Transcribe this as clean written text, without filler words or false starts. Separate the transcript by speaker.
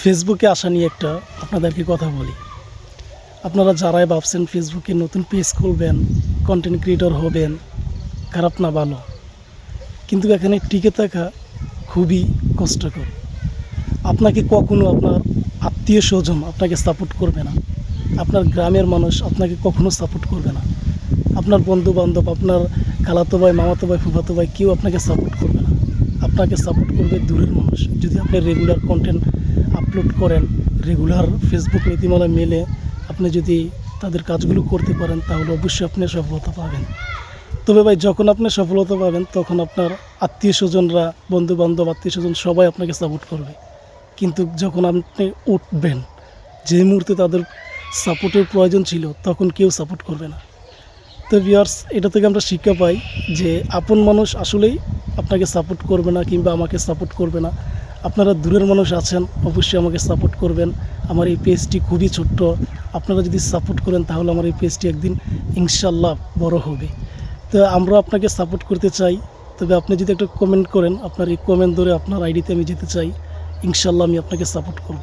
Speaker 1: ফেসবুকে আসা নিয়ে একটা আপনাদেরকে কথা বলি। আপনারা যারাই ভাবছেন ফেসবুকে নতুন পেজ খুলবেন, কন্টেন্ট ক্রিয়েটর হবেন, খারাপ না ভালো, কিন্তু এখানে টিকে থাকা খুবই কষ্টকর। আপনাকে কখনো আপনার আত্মীয় স্বজন আপনাকে সাপোর্ট করবে না, আপনার গ্রামের মানুষ আপনাকে কখনো সাপোর্ট করবে না, আপনার বন্ধু বান্ধব, আপনার খালাতো ভাই, মামাতো ভাই, ফুফাতো ভাই কেউ আপনাকে সাপোর্ট করবে না। আপনাকে সাপোর্ট করবে দূরের মানুষ। যদি আপনি রেগুলার কন্টেন্ট আপলোড করেন, রেগুলার ফেসবুক নীতিমালা মেলে আপনি যদি তাদের কাজগুলো করতে পারেন, তাহলে অবশ্যই আপনি সফলতা পাবেন। তবে ভাই, যখন আপনি সফলতা পাবেন তখন আপনার আত্মীয় স্বজনরা, বন্ধু বান্ধব, আত্মীয় স্বজন সবাই আপনাকে সাপোর্ট করবে। কিন্তু যখন আপনি উঠবেন, যে মুহূর্তে তাদের সাপোর্টের প্রয়োজন ছিল, তখন কেউ সাপোর্ট করবে না। তো ভিউয়ার্স, এটা থেকে আমরা শিক্ষা পাই যে আপন মানুষ আসলেই আপনাকে সাপোর্ট করবে না, কিংবা আমাকে সাপোর্ট করবে না। আপনারা দূরের মানুষ আছেন, অবশ্যই আমাকে সাপোর্ট করবেন। আমার এই পেজটি খুবই ছোট্ট, আপনারা যদি সাপোর্ট করেন তাহলে আমার এই পেজটি একদিন ইনশাল্লাহ বড় হবে। তো আমরা আপনাকে সাপোর্ট করতে চাই। তবে আপনি যদি একটা কমেন্ট করেন, আপনার এই কমেন্ট ধরে আপনার আইডিতে আমি যেতে চাই, ইনশাল্লাহ আমি আপনাকে সাপোর্ট করব।